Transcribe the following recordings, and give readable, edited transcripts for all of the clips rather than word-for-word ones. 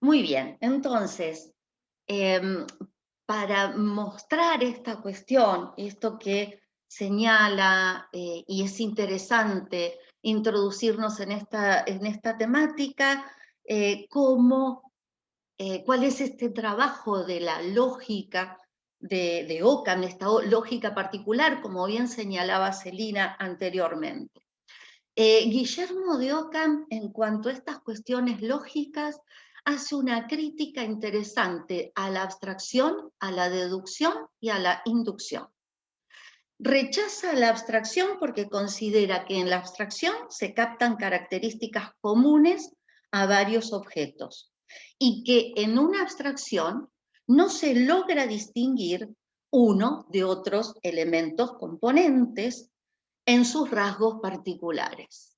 Muy bien, entonces, para mostrar esta cuestión, esto que señala, y es interesante introducirnos en esta temática, cuál es este trabajo de la lógica de Ockham, esta lógica particular, como bien señalaba Celina anteriormente. Guillermo de Ockham, en cuanto a estas cuestiones lógicas, hace una crítica interesante a la abstracción, a la deducción y a la inducción. Rechaza la abstracción porque considera que en la abstracción se captan características comunes a varios objetos y que en una abstracción no se logra distinguir uno de otros elementos componentes en sus rasgos particulares.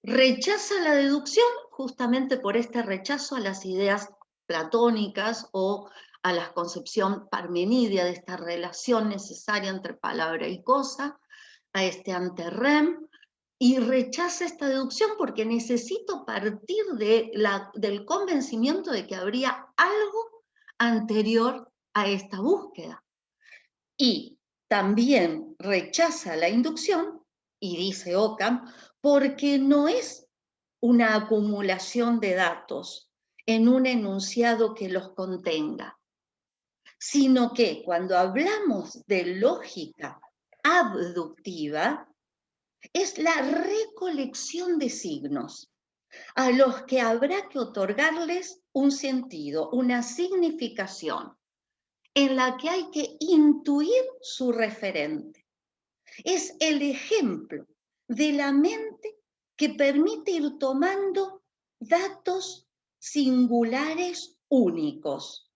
Rechaza la deducción justamente por este rechazo a las ideas platónicas o a la concepción parmenidia de esta relación necesaria entre palabra y cosa, a este ante-rem, y rechaza esta deducción porque necesito partir del convencimiento de que habría algo anterior a esta búsqueda. Y también rechaza la inducción, y dice Ockham, porque no es una acumulación de datos en un enunciado que los contenga, sino que cuando hablamos de lógica abductiva, es la recolección de signos a los que habrá que otorgarles un sentido, una significación, en la que hay que intuir su referente. Es el ejemplo de la mente que permite ir tomando datos singulares únicos.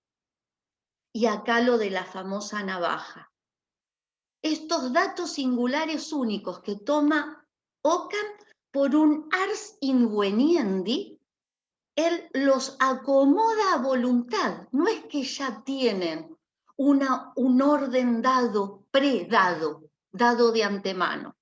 Y acá lo de la famosa navaja. Estos datos singulares únicos que toma Ockham por un ars inveniendi, él los acomoda a voluntad. No es que ya tienen un orden dado, predado, dado de antemano,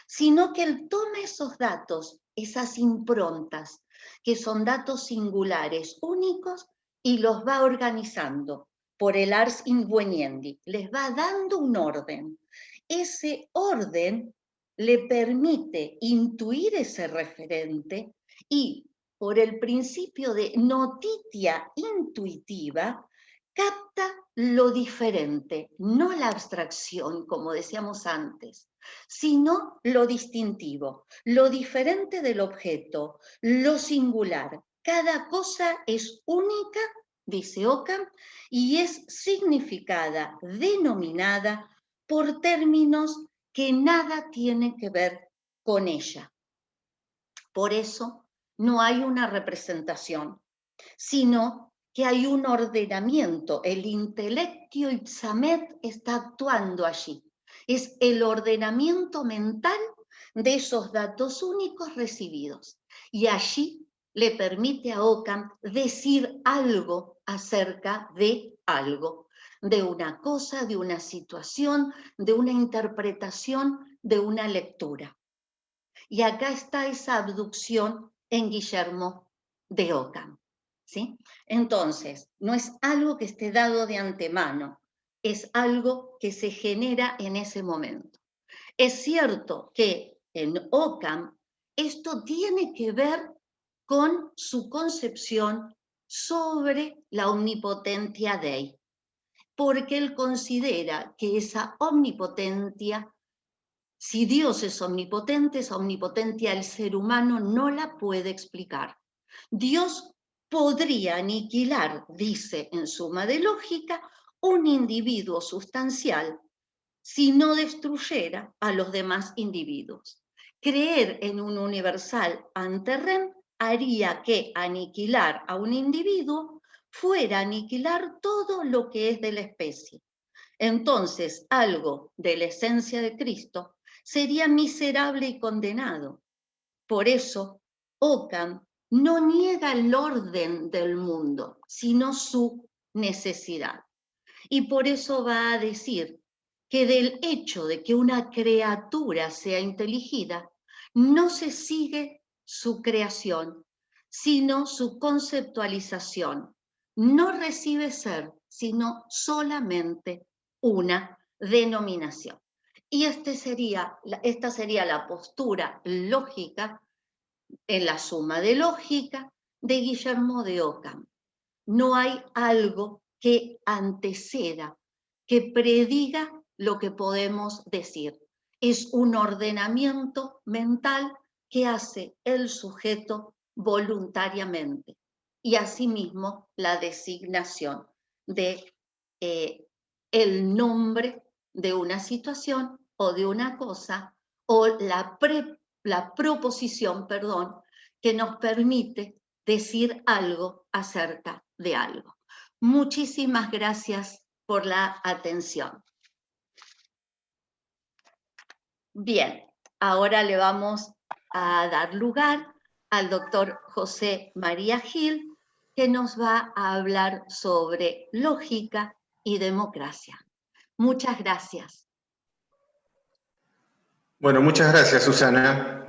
sino que él toma esos datos, esas improntas, que son datos singulares, únicos, y los va organizando por el ars inveniendi, les va dando un orden. Ese orden le permite intuir ese referente y, por el principio de notitia intuitiva, capta lo diferente, no la abstracción, como decíamos antes, sino lo distintivo, lo diferente del objeto, lo singular. Cada cosa es única, dice Ockham, y es significada, denominada por términos que nada tienen que ver con ella. Por eso no hay una representación, sino que hay un ordenamiento. El intellectio ipsamet está actuando allí. Es el ordenamiento mental de esos datos únicos recibidos. Y allí le permite a Ockham decir algo acerca de algo, de una cosa, de una situación, de una interpretación, de una lectura. Y acá está esa abducción en Guillermo de Ockham, ¿sí? Entonces, no es algo que esté dado de antemano, es algo que se genera en ese momento. Es cierto que en Ockham esto tiene que ver con su concepción sobre la omnipotentia Dei, porque él considera que esa omnipotencia, si Dios es omnipotente, esa omnipotencia el ser humano no la puede explicar. Dios podría aniquilar, dice en Suma de Lógica, un individuo sustancial si no destruyera a los demás individuos. Creer en un universal ante-rem haría que aniquilar a un individuo fuera aniquilar todo lo que es de la especie. Entonces, algo de la esencia de Cristo sería miserable y condenado. Por eso, Ockham no niega el orden del mundo, sino su necesidad. Y por eso va a decir que del hecho de que una criatura sea inteligida, no se sigue su creación, sino su conceptualización. No recibe ser, sino solamente una denominación. Y esta sería la postura lógica en la suma de lógica de Guillermo de Ockham. No hay algo que anteceda, que prediga lo que podemos decir. Es un ordenamiento mental que hace el sujeto voluntariamente y asimismo la designación de el nombre de una situación o de una cosa o la proposición, perdón, que nos permite decir algo acerca de algo. Muchísimas gracias por la atención. Bien, ahora le vamos a dar lugar al doctor José María Gil, que nos va a hablar sobre lógica y democracia. Muchas gracias. Bueno, muchas gracias, Susana.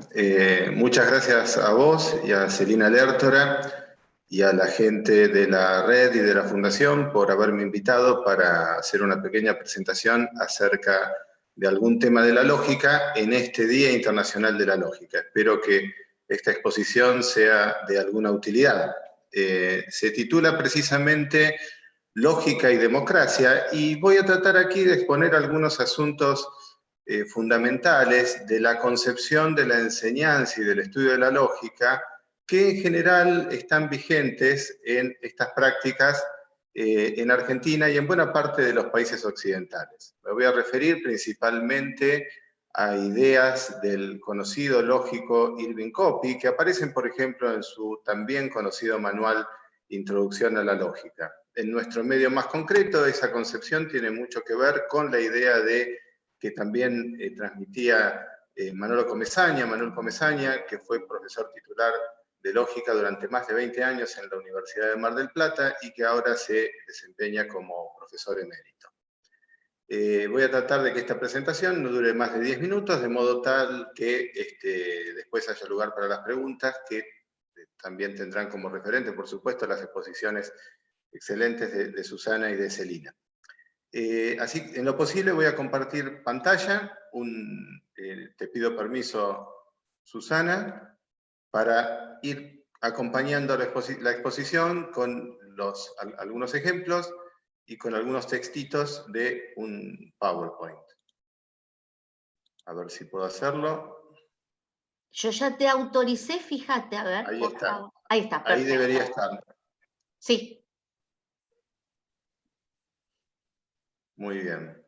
Muchas gracias a vos y a Celina Lertora y a la gente de la red y de la Fundación por haberme invitado para hacer una pequeña presentación acerca de algún tema de la lógica en este Día Internacional de la Lógica. Espero que esta exposición sea de alguna utilidad. Se titula precisamente Lógica y Democracia, y voy a tratar aquí de exponer algunos asuntos fundamentales de la concepción de la enseñanza y del estudio de la lógica, que en general están vigentes en estas prácticas en Argentina y en buena parte de los países occidentales. Me voy a referir principalmente a ideas del conocido lógico Irving Copy, que aparecen, por ejemplo, en su también conocido manual Introducción a la Lógica. En nuestro medio más concreto, esa concepción tiene mucho que ver con la idea de que también transmitía Manuel Comesaña, que fue profesor titular de lógica durante más de 20 años en la Universidad de Mar del Plata y que ahora se desempeña como profesor emérito. Voy a tratar de que esta presentación no dure más de 10 minutos, de modo tal que después haya lugar para las preguntas, que también tendrán como referente, por supuesto, las exposiciones excelentes de Susana y de Celina. Así, en lo posible voy a compartir pantalla. Te pido permiso, Susana, para ir acompañando la exposición con algunos ejemplos y con algunos textitos de un PowerPoint. A ver si puedo hacerlo. Yo ya te autoricé, fíjate, a ver. Ahí está. Favor. Ahí está, perfecto. Ahí debería estar. Sí. Muy bien.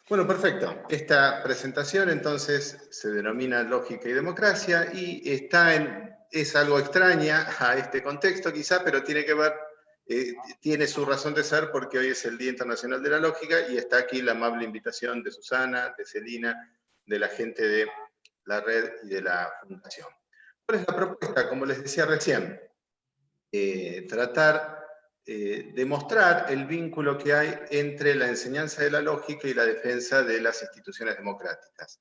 Bueno, perfecto. Esta presentación entonces se denomina Lógica y Democracia y es algo extraña a este contexto quizá, pero tiene que ver, tiene su razón de ser porque hoy es el Día Internacional de la Lógica y está aquí la amable invitación de Susana, de Celina, de la gente de la red y de la Fundación. ¿Cuál es la propuesta? Como les decía recién, tratar de mostrar el vínculo que hay entre la enseñanza de la lógica y la defensa de las instituciones democráticas.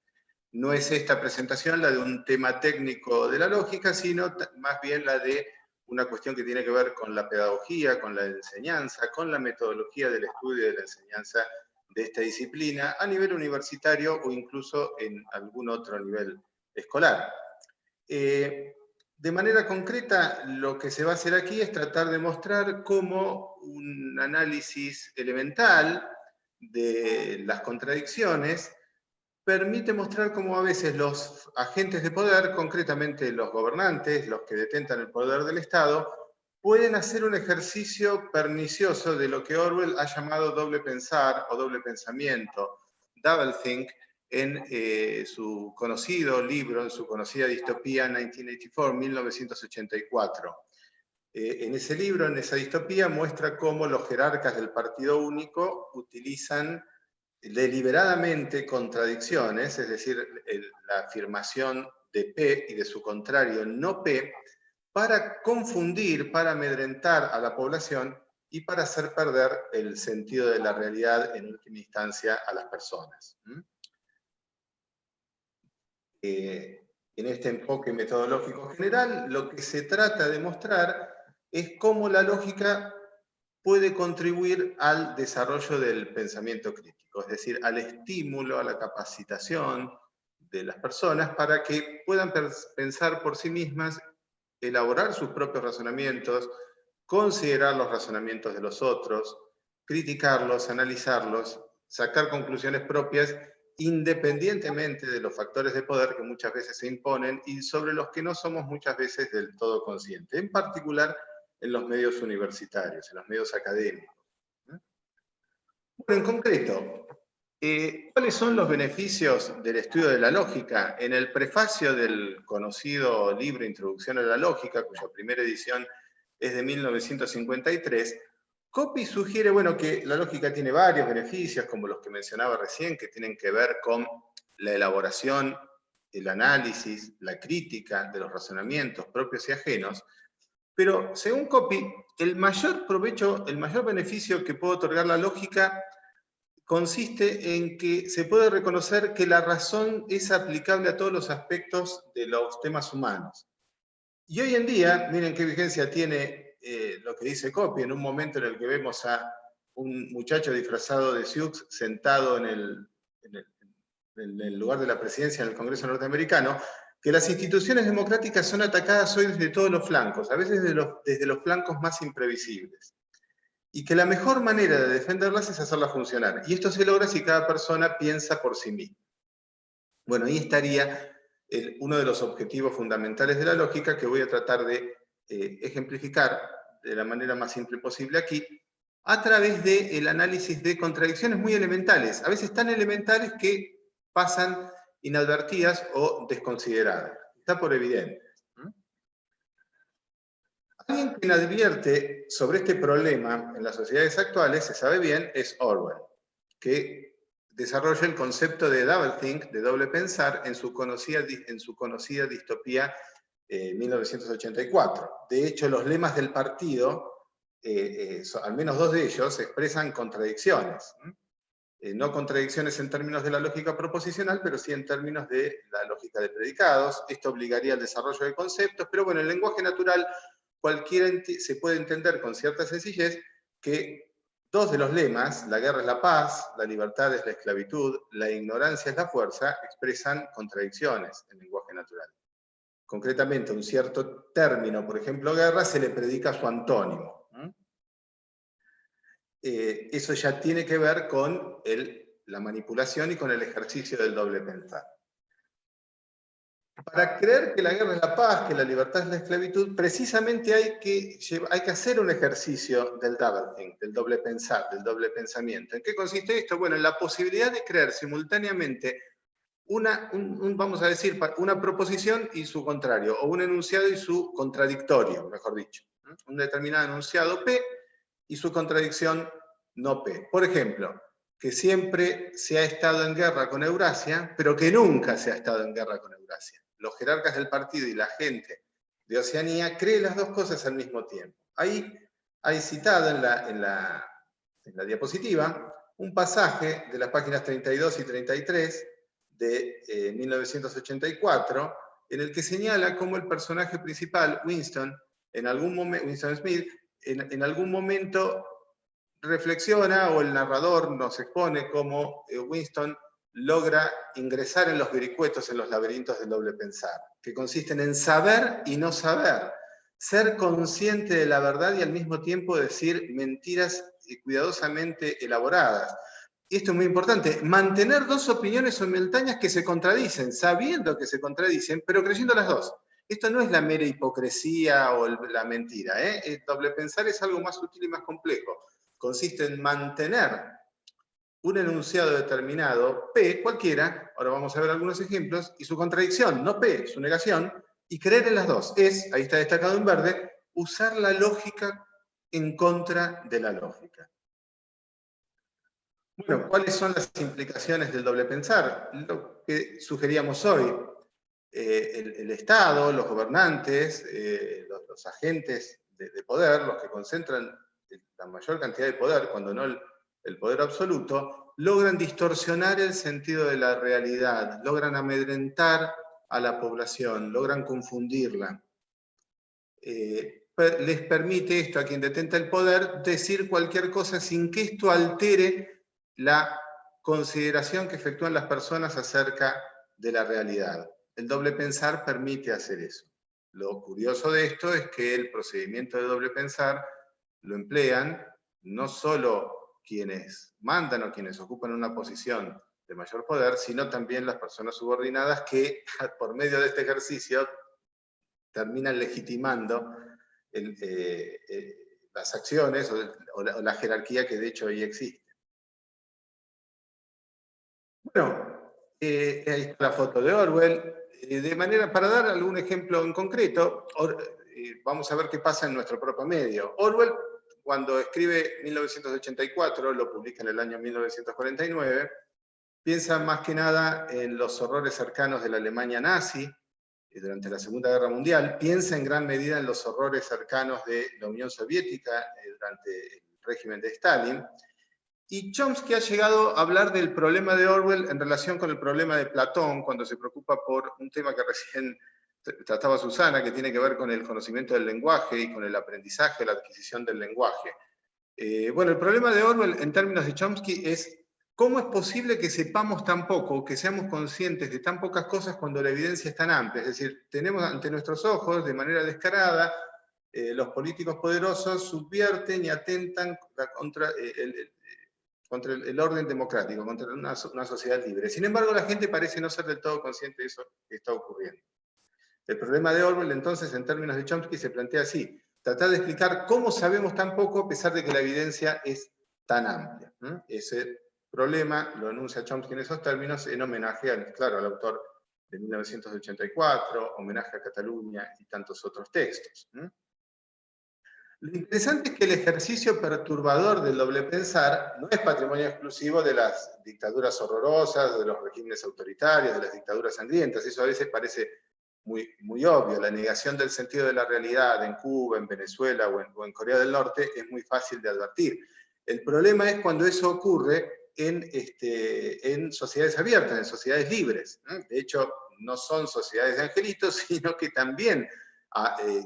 No es esta presentación la de un tema técnico de la lógica, sino más bien la de una cuestión que tiene que ver con la pedagogía, con la enseñanza, con la metodología del estudio y de la enseñanza de esta disciplina a nivel universitario o incluso en algún otro nivel escolar. De manera concreta, lo que se va a hacer aquí es tratar de mostrar cómo un análisis elemental de las contradicciones permite mostrar cómo a veces los agentes de poder, concretamente los gobernantes, los que detentan el poder del Estado, pueden hacer un ejercicio pernicioso de lo que Orwell ha llamado doble pensar o doble pensamiento, doublethink, en su conocido libro, en su conocida distopía 1984, 1984. En ese libro, en esa distopía, muestra cómo los jerarcas del Partido Único utilizan deliberadamente contradicciones, es decir, la afirmación de P y de su contrario no P, para confundir, para amedrentar a la población y para hacer perder el sentido de la realidad en última instancia a las personas. en este enfoque metodológico general, lo que se trata de mostrar es cómo la lógica puede contribuir al desarrollo del pensamiento crítico, es decir, al estímulo, a la capacitación de las personas para que puedan pensar por sí mismas, elaborar sus propios razonamientos, considerar los razonamientos de los otros, criticarlos, analizarlos, sacar conclusiones propias, independientemente de los factores de poder que muchas veces se imponen y sobre los que no somos muchas veces del todo conscientes, en particular en los medios universitarios, en los medios académicos. Bueno, en concreto, ¿cuáles son los beneficios del estudio de la lógica? En el prefacio del conocido libro Introducción a la Lógica, cuya primera edición es de 1953, Coppi sugiere, bueno, que la lógica tiene varios beneficios, como los que mencionaba recién, que tienen que ver con la elaboración, el análisis, la crítica de los razonamientos propios y ajenos, pero según Coppi, el mayor provecho, el mayor beneficio que puede otorgar la lógica consiste en que se puede reconocer que la razón es aplicable a todos los aspectos de los temas humanos. Y hoy en día, miren qué vigencia tiene lo que dice Coppi, en un momento en el que vemos a un muchacho disfrazado de Sioux sentado en el lugar de la presidencia en el Congreso norteamericano, que las instituciones democráticas son atacadas hoy desde todos los flancos, a veces desde los flancos más imprevisibles. Y que la mejor manera de defenderlas es hacerlas funcionar. Y esto se logra si cada persona piensa por sí misma. Bueno, ahí estaría uno de los objetivos fundamentales de la lógica que voy a tratar de ejemplificar de la manera más simple posible aquí, a través del análisis de contradicciones muy elementales, a veces tan elementales que pasan inadvertidas o desconsideradas. Está por evidente. Alguien que advierte sobre este problema en las sociedades actuales, se sabe bien, es Orwell, que desarrolla el concepto de doublethink, de doble pensar, en su conocida distopía 1984. De hecho, los lemas del partido, al menos dos de ellos, expresan contradicciones. No contradicciones en términos de la lógica proposicional, pero sí en términos de la lógica de predicados. Esto obligaría al desarrollo de conceptos, pero bueno, el lenguaje natural cualquiera se puede entender con cierta sencillez que dos de los lemas, la guerra es la paz, la libertad es la esclavitud, la ignorancia es la fuerza, expresan contradicciones en lenguaje natural. Concretamente, un cierto término, por ejemplo, guerra, se le predica su antónimo. Eso ya tiene que ver con la manipulación y con el ejercicio del doble pensar. Para creer que la guerra es la paz, que la libertad es la esclavitud, precisamente hay que hacer un ejercicio del doublethink, del doble pensar, del doble pensamiento. ¿En qué consiste esto? Bueno, en la posibilidad de creer simultáneamente vamos a decir, una proposición y su contrario, o un enunciado y su contradictorio, mejor dicho. Un determinado enunciado P y su contradicción no P. Por ejemplo, que siempre se ha estado en guerra con Eurasia, pero que nunca se ha estado en guerra con Eurasia. Los jerarcas del partido y la gente de Oceanía creen las dos cosas al mismo tiempo. Ahí hay citado en la diapositiva un pasaje de las páginas 32 y 33 de 1984, en el que señala cómo el personaje principal, Winston Smith, en algún momento reflexiona, o el narrador nos expone cómo Winston logra ingresar en los vericuetos, en los laberintos del doble pensar, que consisten en saber y no saber, ser consciente de la verdad y al mismo tiempo decir mentiras cuidadosamente elaboradas. Y esto es muy importante, mantener dos opiniones simultáneas que se contradicen, sabiendo que se contradicen, pero creyendo las dos. Esto no es la mera hipocresía o la mentira. El doble pensar es algo más sutil y más complejo. Consiste en mantener un enunciado determinado, P, cualquiera, ahora vamos a ver algunos ejemplos, y su contradicción, no P, su negación, y creer en las dos. Ahí está destacado en verde, usar la lógica en contra de la lógica. Bueno, ¿cuáles son las implicaciones del doble pensar? Lo que sugeríamos hoy, el Estado, los gobernantes, los agentes de poder, los que concentran la mayor cantidad de poder, cuando no el poder absoluto, logran distorsionar el sentido de la realidad, logran amedrentar a la población, logran confundirla. Les permite esto a quien detenta el poder decir cualquier cosa sin que esto altere la consideración que efectúan las personas acerca de la realidad. El doble pensar permite hacer eso. Lo curioso de esto es que el procedimiento de doble pensar lo emplean no solo quienes mandan o quienes ocupan una posición de mayor poder, sino también las personas subordinadas que por medio de este ejercicio terminan legitimando las acciones o la jerarquía que de hecho hoy existe. Bueno, ahí está la foto de Orwell. Para dar algún ejemplo en concreto, vamos a ver qué pasa en nuestro propio medio. Orwell, cuando escribe 1984, lo publica en el año 1949, piensa más que nada en los horrores cercanos de la Alemania nazi durante la Segunda Guerra Mundial, piensa en gran medida en los horrores cercanos de la Unión Soviética durante el régimen de Stalin, y Chomsky ha llegado a hablar del problema de Orwell en relación con el problema de Platón, cuando se preocupa por un tema que recién trataba Susana, que tiene que ver con el conocimiento del lenguaje y con el aprendizaje, la adquisición del lenguaje. Bueno, el problema de Orwell en términos de Chomsky es cómo es posible que sepamos tan poco, que seamos conscientes de tan pocas cosas cuando la evidencia es tan amplia. Es decir, tenemos ante nuestros ojos, de manera descarada, los políticos poderosos subvierten y atentan contra el orden democrático, contra una sociedad libre. Sin embargo, la gente parece no ser del todo consciente de eso que está ocurriendo. El problema de Orwell, entonces, en términos de Chomsky, se plantea así: tratar de explicar cómo sabemos tan poco a pesar de que la evidencia es tan amplia. Ese problema lo enuncia Chomsky en esos términos en homenaje, al autor de 1984, homenaje a Cataluña y tantos otros textos. Lo interesante es que el ejercicio perturbador del doble pensar no es patrimonio exclusivo de las dictaduras horrorosas, de los regímenes autoritarios, de las dictaduras sangrientas. Eso a veces parece muy obvio. La negación del sentido de la realidad en Cuba, en Venezuela o en Corea del Norte es muy fácil de advertir. El problema es cuando eso ocurre en sociedades abiertas, en sociedades libres. De hecho, no son sociedades de angelitos, sino que también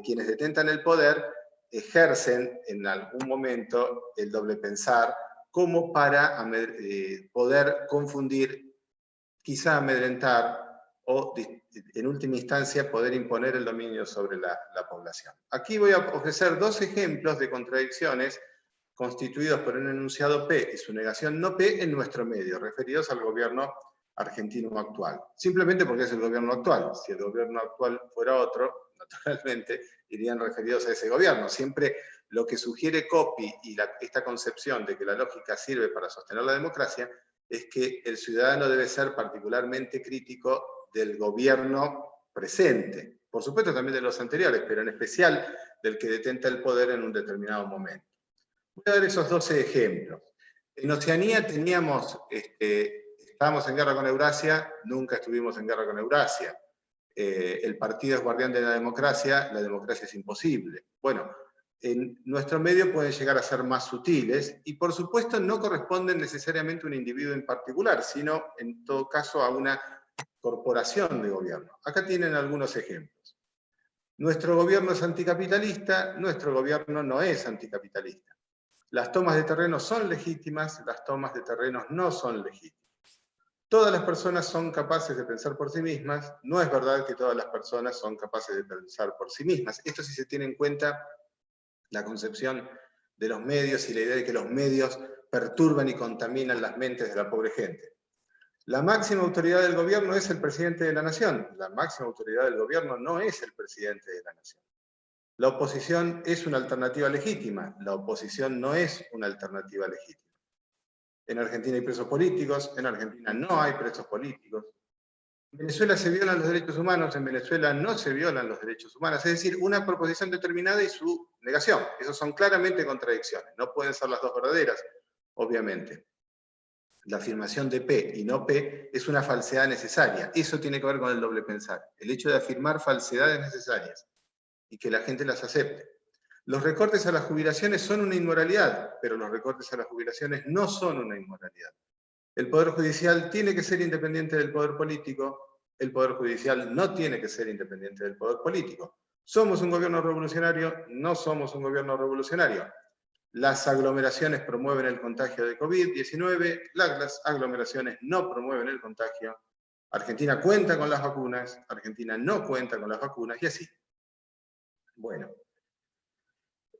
quienes detentan el poder ejercen en algún momento el doble pensar como para poder confundir, quizá amedrentar o en última instancia poder imponer el dominio sobre la población. Aquí voy a ofrecer dos ejemplos de contradicciones constituidos por un enunciado P y su negación no P en nuestro medio, referidos al gobierno argentino actual. Simplemente porque es el gobierno actual. Si el gobierno actual fuera otro, naturalmente irían referidos a ese gobierno. Siempre lo que sugiere Coppi y esta concepción de que la lógica sirve para sostener la democracia es que el ciudadano debe ser particularmente crítico del gobierno presente. Por supuesto también de los anteriores, pero en especial del que detenta el poder en un determinado momento. Voy a dar esos 12 ejemplos. En Oceanía estábamos en guerra con Eurasia, nunca estuvimos en guerra con Eurasia. El partido es guardián de la democracia es imposible. Bueno, en nuestro medio pueden llegar a ser más sutiles y por supuesto no corresponden necesariamente a un individuo en particular, sino en todo caso a una corporación de gobierno. Acá tienen algunos ejemplos. Nuestro gobierno es anticapitalista, nuestro gobierno no es anticapitalista. Las tomas de terreno son legítimas, las tomas de terrenos no son legítimas. Todas las personas son capaces de pensar por sí mismas, no es verdad que todas las personas son capaces de pensar por sí mismas. Esto sí se tiene en cuenta la concepción de los medios y la idea de que los medios perturban y contaminan las mentes de la pobre gente. La máxima autoridad del gobierno es el presidente de la nación. La máxima autoridad del gobierno no es el presidente de la nación. La oposición es una alternativa legítima. La oposición no es una alternativa legítima. En Argentina hay presos políticos, en Argentina no hay presos políticos. En Venezuela se violan los derechos humanos, en Venezuela no se violan los derechos humanos. Es decir, una proposición determinada y su negación. Esas son claramente contradicciones. No pueden ser las dos verdaderas, obviamente. La afirmación de P y no P es una falsedad necesaria. Eso tiene que ver con el doble pensar. El hecho de afirmar falsedades necesarias y que la gente las acepte. Los recortes a las jubilaciones son una inmoralidad, pero los recortes a las jubilaciones no son una inmoralidad. El Poder Judicial tiene que ser independiente del Poder Político, el Poder Judicial no tiene que ser independiente del Poder Político. ¿Somos un gobierno revolucionario? No somos un gobierno revolucionario. Las aglomeraciones promueven el contagio de COVID-19, las aglomeraciones no promueven el contagio. Argentina cuenta con las vacunas, Argentina no cuenta con las vacunas, y así. Bueno.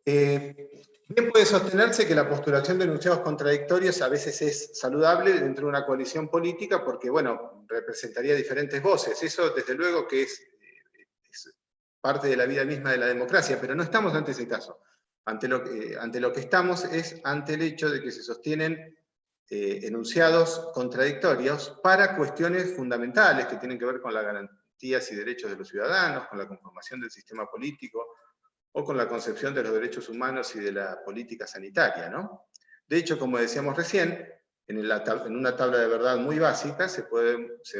Bien puede sostenerse que la postulación de enunciados contradictorios a veces es saludable dentro de una coalición política porque, bueno, representaría diferentes voces. Eso, desde luego, que es parte de la vida misma de la democracia, pero no estamos ante ese caso. Ante lo que estamos es ante el hecho de que se sostienen enunciados contradictorios para cuestiones fundamentales que tienen que ver con las garantías y derechos de los ciudadanos, con la conformación del sistema político, o con la concepción de los derechos humanos y de la política sanitaria, ¿no? De hecho, como decíamos recién, en una tabla de verdad muy básica se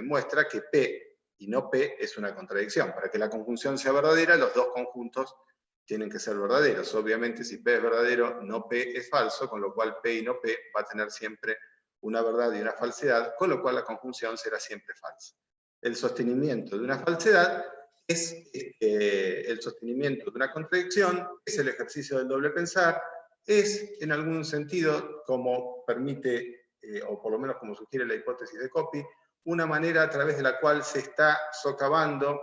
muestra que P y no P es una contradicción. Para que la conjunción sea verdadera, los dos conjuntos tienen que ser verdaderos. Obviamente, si P es verdadero, no P es falso, con lo cual P y no P va a tener siempre una verdad y una falsedad, con lo cual la conjunción será siempre falsa. El sostenimiento de una falsedad es el sostenimiento de una contradicción, es el ejercicio del doble pensar, es en algún sentido, como permite, o por lo menos como sugiere la hipótesis de Coppi, una manera a través de la cual se está socavando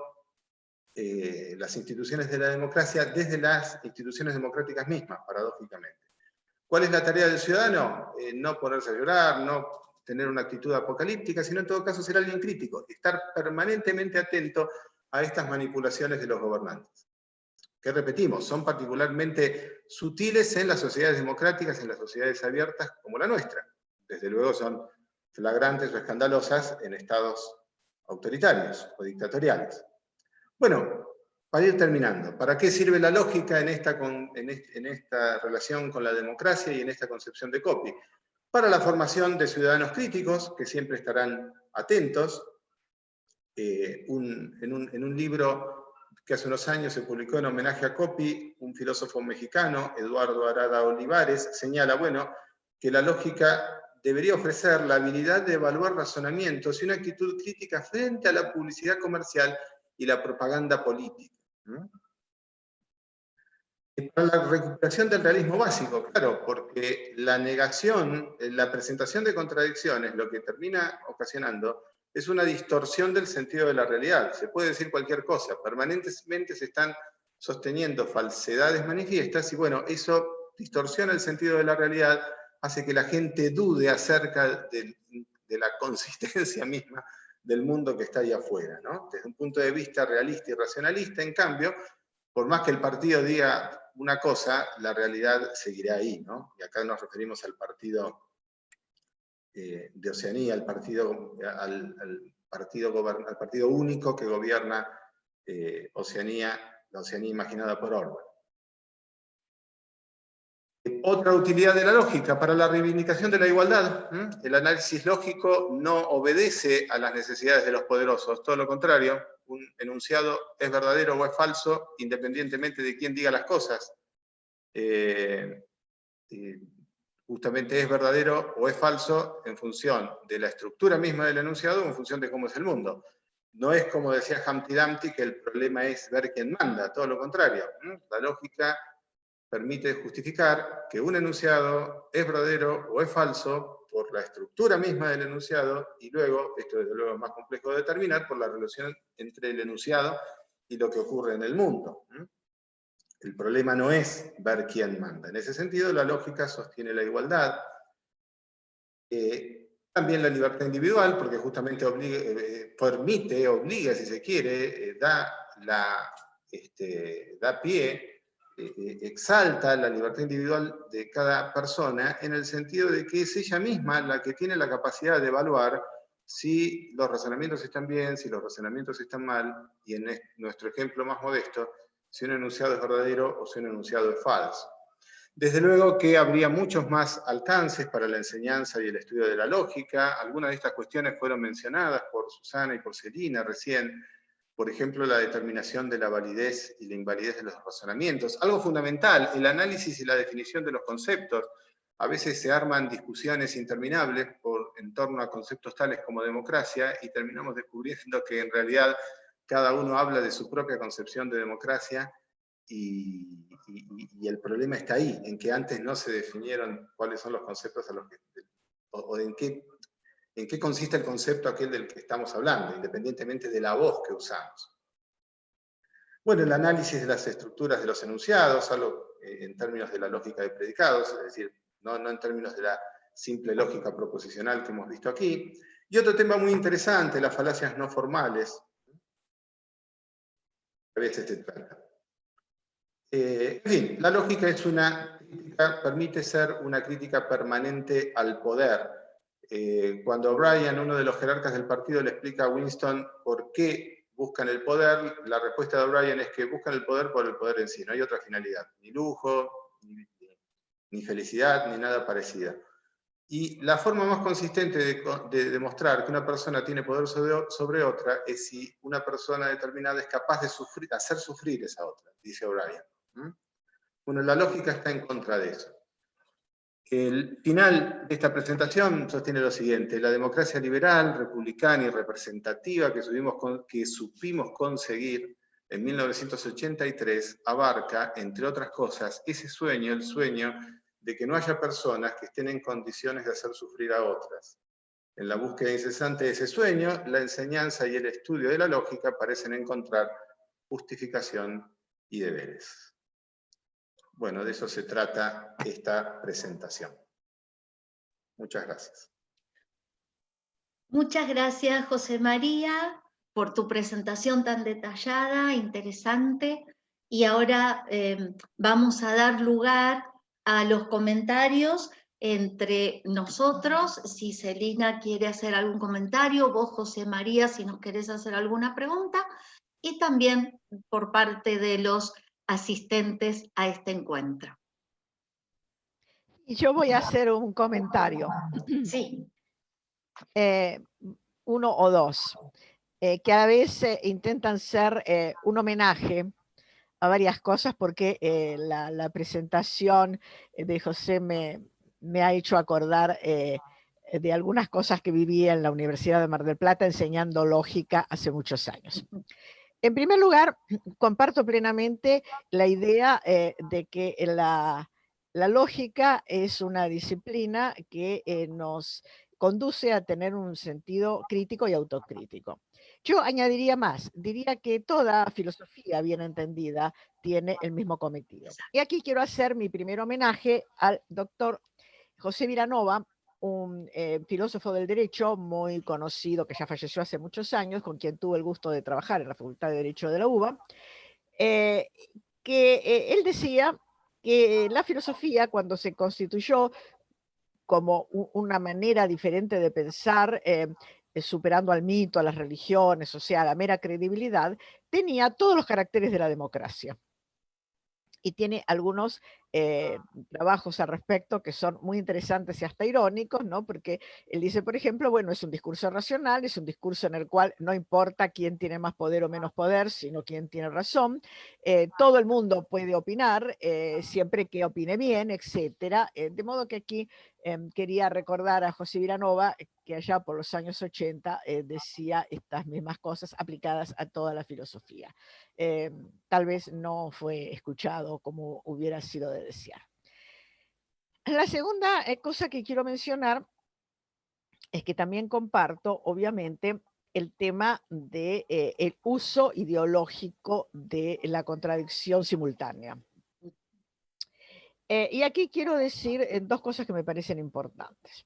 las instituciones de la democracia desde las instituciones democráticas mismas, paradójicamente. ¿Cuál es la tarea del ciudadano? No ponerse a llorar, no tener una actitud apocalíptica, sino en todo caso ser alguien crítico, estar permanentemente atento a estas manipulaciones de los gobernantes, que repetimos, son particularmente sutiles en las sociedades democráticas, en las sociedades abiertas como la nuestra. Desde luego son flagrantes o escandalosas en estados autoritarios o dictatoriales. Bueno, para ir terminando, ¿para qué sirve la lógica en esta relación con la democracia y en esta concepción de Coppi? Para la formación de ciudadanos críticos, que siempre estarán atentos. En un libro que hace unos años se publicó en homenaje a Coppi, un filósofo mexicano, Eduardo Arada Olivares, señala, bueno, que la lógica debería ofrecer la habilidad de evaluar razonamientos y una actitud crítica frente a la publicidad comercial y la propaganda política. Para la recuperación del realismo básico, claro, porque la negación, la presentación de contradicciones, lo que termina ocasionando es una distorsión del sentido de la realidad. Se puede decir cualquier cosa, permanentemente se están sosteniendo falsedades manifiestas y bueno, eso distorsiona el sentido de la realidad, hace que la gente dude acerca de la consistencia misma del mundo que está ahí afuera, ¿no? Desde un punto de vista realista y racionalista, en cambio, por más que el partido diga una cosa, la realidad seguirá ahí, ¿no? Y acá nos referimos al partido de Oceanía, al partido único que gobierna Oceanía, la Oceanía imaginada por Orwell. Otra utilidad de la lógica para la reivindicación de la igualdad. El análisis lógico no obedece a las necesidades de los poderosos, todo lo contrario, un enunciado es verdadero o es falso independientemente de quién diga las cosas. Justamente es verdadero o es falso en función de la estructura misma del enunciado o en función de cómo es el mundo. No es como decía Humpty Dumpty que el problema es ver quién manda, todo lo contrario. La lógica permite justificar que un enunciado es verdadero o es falso por la estructura misma del enunciado y luego, esto desde luego es más complejo de determinar, por la relación entre el enunciado y lo que ocurre en el mundo. El problema no es ver quién manda. En ese sentido, la lógica sostiene la igualdad. También la libertad individual, porque justamente obliga, si se quiere, da pie, exalta la libertad individual de cada persona en el sentido de que es ella misma la que tiene la capacidad de evaluar si los razonamientos están bien, si los razonamientos están mal, y en nuestro ejemplo más modesto, si un enunciado es verdadero o si un enunciado es falso. Desde luego que habría muchos más alcances para la enseñanza y el estudio de la lógica. Algunas de estas cuestiones fueron mencionadas por Susana y por Celina recién. Por ejemplo, la determinación de la validez y la invalidez de los razonamientos. Algo fundamental, el análisis y la definición de los conceptos. A veces se arman discusiones interminables por en torno a conceptos tales como democracia y terminamos descubriendo que en realidad cada uno habla de su propia concepción de democracia y el problema está ahí, en que antes no se definieron cuáles son los conceptos a los que, o en qué consiste el concepto aquel del que estamos hablando, independientemente de la voz que usamos. Bueno, el análisis de las estructuras de los enunciados, algo en términos de la lógica de predicados, es decir, no en términos de la simple lógica proposicional que hemos visto aquí. Y otro tema muy interesante, las falacias no formales. A veces se trata. En fin, la lógica es una crítica, permite ser una crítica permanente al poder. Cuando O'Brien, uno de los jerarcas del partido, le explica a Winston por qué buscan el poder, la respuesta de O'Brien es que buscan el poder por el poder en sí, no hay otra finalidad, ni lujo, ni felicidad, ni nada parecido. Y la forma más consistente de demostrar que una persona tiene poder sobre otra es si una persona determinada es capaz de hacer sufrir esa otra, dice O'Brien. Bueno, la lógica está en contra de eso. El final de esta presentación sostiene lo siguiente: la democracia liberal, republicana y representativa que supimos conseguir en 1983 abarca, entre otras cosas, ese sueño, el sueño de que no haya personas que estén en condiciones de hacer sufrir a otras. En la búsqueda incesante de ese sueño, la enseñanza y el estudio de la lógica parecen encontrar justificación y deberes. Bueno, de eso se trata esta presentación. Muchas gracias. Muchas gracias, José María, por tu presentación tan detallada, interesante. Y ahora vamos a dar lugar a los comentarios entre nosotros. Si Celina quiere hacer algún comentario, vos, José María, si nos querés hacer alguna pregunta, y también por parte de los asistentes a este encuentro. Y yo voy a hacer un comentario. Sí. Uno o dos, que a veces intentan ser un homenaje a varias cosas, porque la presentación de José me ha hecho acordar de algunas cosas que viví en la Universidad de Mar del Plata enseñando lógica hace muchos años. En primer lugar, comparto plenamente la idea de que la lógica es una disciplina que nos conduce a tener un sentido crítico y autocrítico. Yo añadiría más, diría que toda filosofía bien entendida tiene el mismo cometido. Y aquí quiero hacer mi primer homenaje al doctor José Vilanova, un filósofo del derecho muy conocido que ya falleció hace muchos años, con quien tuve el gusto de trabajar en la Facultad de Derecho de la UBA, que él decía que la filosofía, cuando se constituyó como una manera diferente de pensar, superando al mito, a las religiones, o sea, a la mera credibilidad, tenía todos los caracteres de la democracia. Y tiene algunos trabajos al respecto que son muy interesantes y hasta irónicos, ¿no? Porque él dice, por ejemplo, bueno, es un discurso racional, es un discurso en el cual no importa quién tiene más poder o menos poder, sino quién tiene razón. Todo el mundo puede opinar, siempre que opine bien, etcétera. De modo que aquí quería recordar a José Vilanova, que allá por los años 80 decía estas mismas cosas aplicadas a toda la filosofía. Tal vez no fue escuchado como hubiera sido de desear. La segunda cosa que quiero mencionar es que también comparto, obviamente, el tema de el uso ideológico de la contradicción simultánea. Y aquí quiero decir dos cosas que me parecen importantes.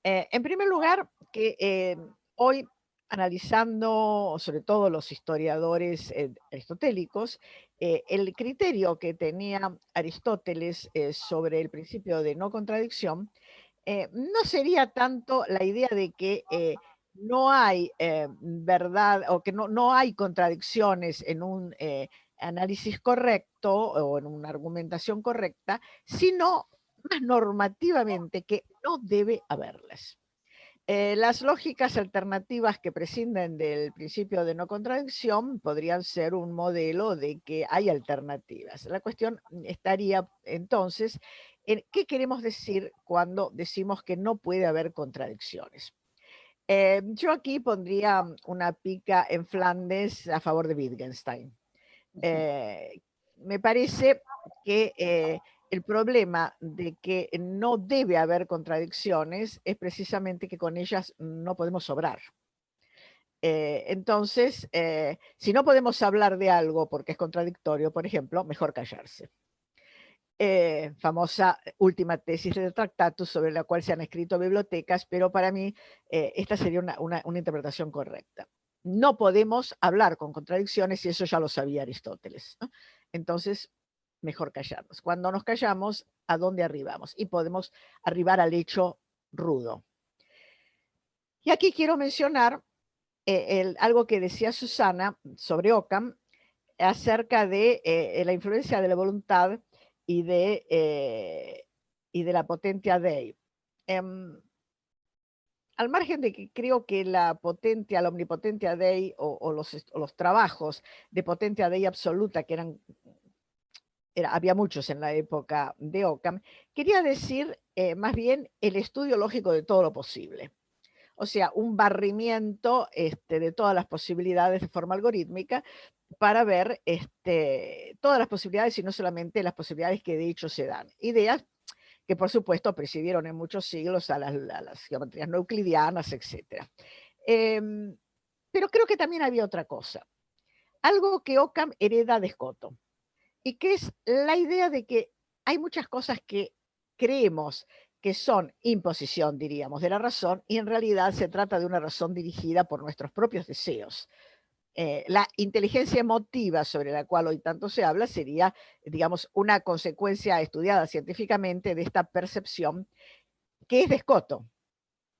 En primer lugar, que hoy, analizando sobre todo los historiadores aristotélicos, el criterio que tenía Aristóteles sobre el principio de no contradicción no sería tanto la idea de que no hay verdad o que no hay contradicciones en un análisis correcto o en una argumentación correcta, sino más normativamente que no debe haberlas. Las lógicas alternativas que prescinden del principio de no contradicción podrían ser un modelo de que hay alternativas. La cuestión estaría entonces en qué queremos decir cuando decimos que no puede haber contradicciones. Yo aquí pondría una pica en Flandes a favor de Wittgenstein. Me parece que el problema de que no debe haber contradicciones es precisamente que con ellas no podemos sobrar. Entonces, si no podemos hablar de algo porque es contradictorio, por ejemplo, mejor callarse. Famosa última tesis del Tractatus sobre la cual se han escrito bibliotecas, pero para mí esta sería una interpretación correcta. No podemos hablar con contradicciones y eso ya lo sabía Aristóteles, ¿no? Entonces, mejor callarnos. Cuando nos callamos, ¿a dónde arribamos? Y podemos arribar al hecho rudo. Y aquí quiero mencionar algo que decía Susana sobre Occam acerca de la influencia de la voluntad y de la potentia Dei. Al margen de que creo que la omnipotentia Dei o los trabajos de potentia Dei absoluta, que había muchos en la época de Occam, quería decir más bien el estudio lógico de todo lo posible. O sea, un barrimiento de todas las posibilidades de forma algorítmica para ver todas las posibilidades y no solamente las posibilidades que de hecho se dan. Ideas que por supuesto presidieron en muchos siglos a las geometrías no euclidianas, etc. Pero creo que también había otra cosa, algo que Occam hereda de Scotto, y que es la idea de que hay muchas cosas que creemos que son imposición, diríamos, de la razón, y en realidad se trata de una razón dirigida por nuestros propios deseos. La inteligencia emotiva sobre la cual hoy tanto se habla sería, digamos, una consecuencia estudiada científicamente de esta percepción que es de Scotto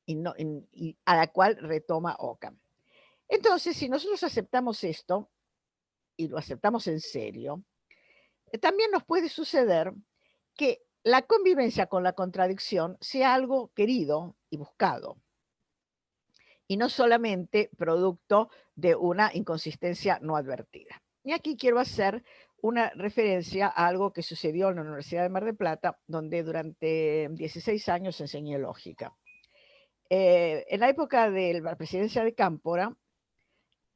y a la cual retoma Occam. Entonces, si nosotros aceptamos esto y lo aceptamos en serio, también nos puede suceder que la convivencia con la contradicción sea algo querido y buscado, y no solamente producto de una inconsistencia no advertida. Y aquí quiero hacer una referencia a algo que sucedió en la Universidad de Mar del Plata, donde durante 16 años enseñé lógica. En la época de la presidencia de Cámpora,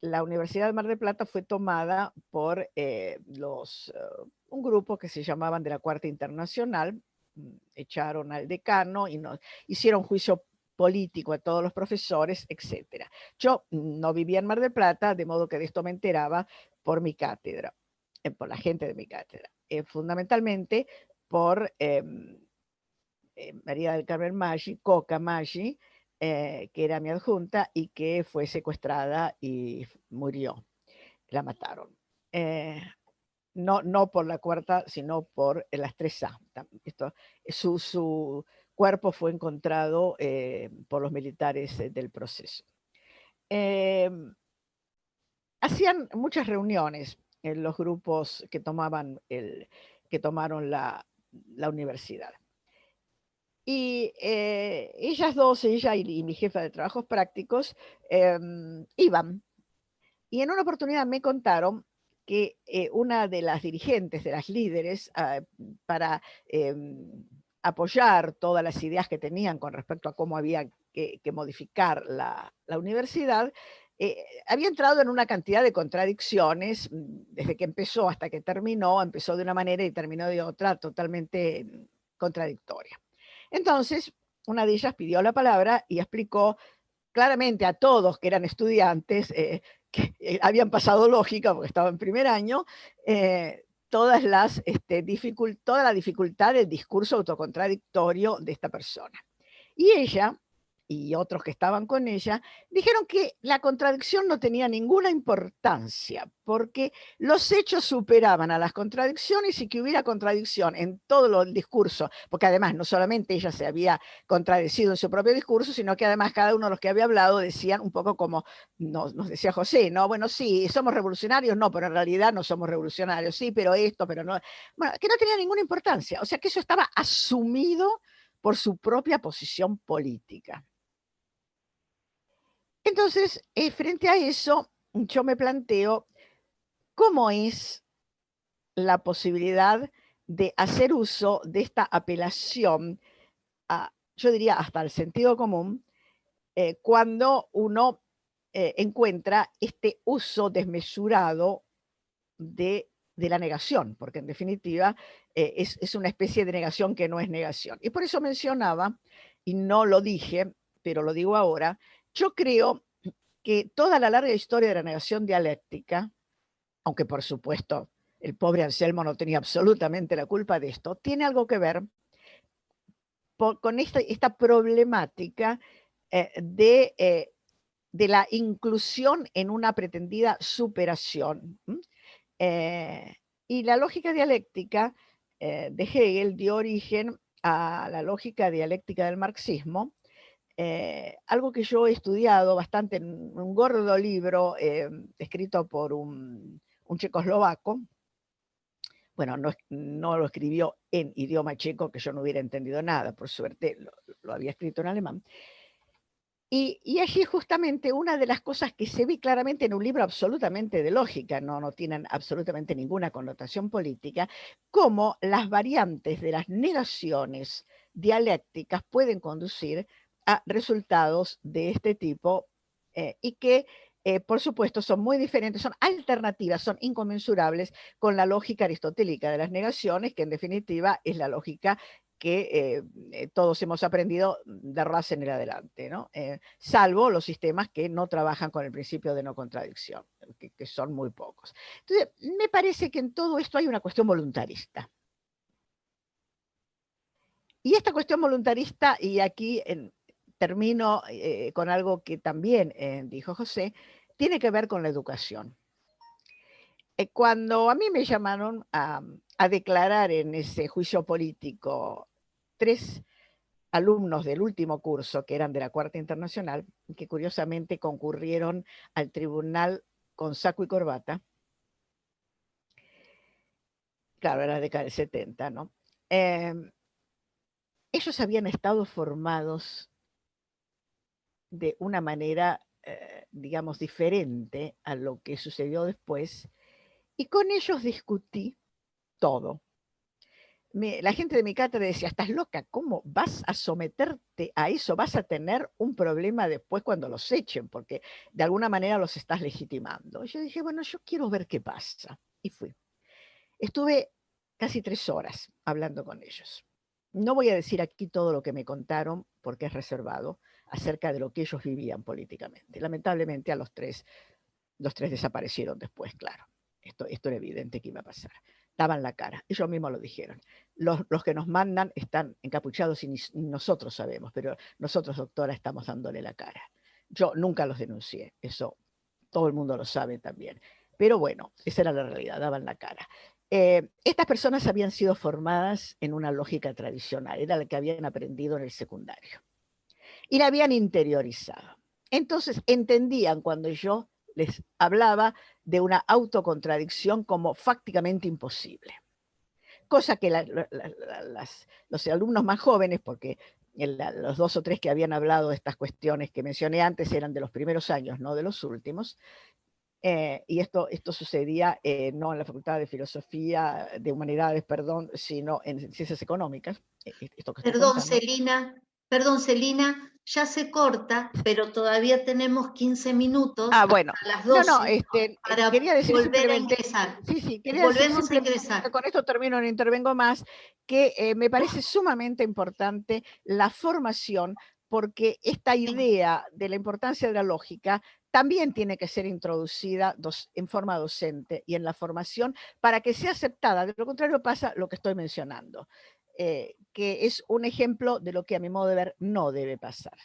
la Universidad de Mar del Plata fue tomada por un grupo que se llamaban de la Cuarta Internacional, echaron al decano y hicieron juicio político a todos los profesores, etc. Yo no vivía en Mar del Plata, de modo que de esto me enteraba por mi cátedra, por la gente de mi cátedra, fundamentalmente por María del Carmen Maggi, Coca Maggi, que era mi adjunta y que fue secuestrada y murió. La mataron. No por la cuarta, sino por las 3A. Su cuerpo fue encontrado por los militares del proceso. Hacían muchas reuniones en los grupos que tomaron la universidad. Y ellas dos, ella y mi jefa de trabajos prácticos, iban. Y en una oportunidad me contaron que una de las dirigentes, de las líderes, para apoyar todas las ideas que tenían con respecto a cómo había que modificar la universidad, había entrado en una cantidad de contradicciones desde que empezó hasta que terminó. Empezó de una manera y terminó de otra totalmente contradictoria. Entonces, una de ellas pidió la palabra y explicó claramente a todos que eran estudiantes, que habían pasado lógica porque estaba en primer año, toda la dificultad del discurso autocontradictorio de esta persona. Y ella y otros que estaban con ella dijeron que la contradicción no tenía ninguna importancia porque los hechos superaban a las contradicciones y que hubiera contradicción en todo el discurso, porque además no solamente ella se había contradecido en su propio discurso, sino que además cada uno de los que había hablado decían un poco como nos decía José, ¿no? Bueno, sí, somos revolucionarios, no, pero en realidad no somos revolucionarios, sí, pero esto, pero no. Bueno, que no tenía ninguna importancia, o sea que eso estaba asumido por su propia posición política. Entonces, frente a eso, yo me planteo cómo es la posibilidad de hacer uso de esta apelación yo diría hasta el sentido común, cuando uno encuentra este uso desmesurado de la negación, porque en definitiva es una especie de negación que no es negación. Y por eso mencionaba, y no lo dije, pero lo digo ahora, yo creo que toda la larga historia de la negación dialéctica, aunque por supuesto el pobre Anselmo no tenía absolutamente la culpa de esto, tiene algo que ver con esta problemática de la inclusión en una pretendida superación. Y la lógica dialéctica de Hegel dio origen a la lógica dialéctica del marxismo, algo que yo he estudiado bastante en un gordo libro escrito por un checoslovaco. Bueno, no lo escribió en idioma checo, que yo no hubiera entendido nada, por suerte lo había escrito en alemán. Y allí justamente una de las cosas que se ve claramente en un libro absolutamente de lógica, no tienen absolutamente ninguna connotación política, cómo las variantes de las negaciones dialécticas pueden conducir a resultados de este tipo y que, por supuesto, son muy diferentes, son alternativas, son inconmensurables con la lógica aristotélica de las negaciones, que en definitiva es la lógica que todos hemos aprendido de Russell en adelante, ¿no? Salvo los sistemas que no trabajan con el principio de no contradicción, que son muy pocos. Entonces, me parece que en todo esto hay una cuestión voluntarista. Y esta cuestión voluntarista, y aquí termino con algo que también dijo José, tiene que ver con la educación. Cuando a mí me llamaron a declarar en ese juicio político 3 alumnos del último curso, que eran de la Cuarta Internacional, que curiosamente concurrieron al tribunal con saco y corbata. Claro, era la década del 70, ¿no? Ellos habían estado formados de una manera, digamos, diferente a lo que sucedió después, y con ellos discutí todo. La gente de mi cátedra decía, estás loca, ¿cómo vas a someterte a eso? Vas a tener un problema después cuando los echen, porque de alguna manera los estás legitimando. Y yo dije, bueno, yo quiero ver qué pasa. Y fui. Estuve casi 3 horas hablando con ellos. No voy a decir aquí todo lo que me contaron, porque es reservado, acerca de lo que ellos vivían políticamente. Lamentablemente a los tres desaparecieron después, claro. Esto era evidente que iba a pasar. Daban la cara, ellos mismos lo dijeron. Los que nos mandan están encapuchados y ni nosotros sabemos, pero nosotros, doctora, estamos dándole la cara. Yo nunca los denuncié, eso todo el mundo lo sabe también. Pero bueno, esa era la realidad, daban la cara. Estas personas habían sido formadas en una lógica tradicional, era la que habían aprendido en el secundario. Y la habían interiorizado. Entonces entendían cuando yo les hablaba de una autocontradicción como fácticamente imposible. Cosa que los alumnos más jóvenes, porque los 2 o 3 que habían hablado de estas cuestiones que mencioné antes eran de los primeros años, no de los últimos, y esto sucedía no en la Facultad de Filosofía, de Humanidades, perdón, sino en Ciencias Económicas. Esto que Perdón, Celina, ya se corta, pero todavía tenemos 15 minutos bueno. a las 12 para quería decir volver a ingresar. Sí, quería Volvemos decir a ingresar. con esto termino, no intervengo más, que me parece sumamente importante la formación, porque esta idea de la importancia de la lógica también tiene que ser introducida en forma docente y en la formación para que sea aceptada. De lo contrario pasa lo que estoy mencionando, que es un ejemplo de lo que a mi modo de ver no debe pasar.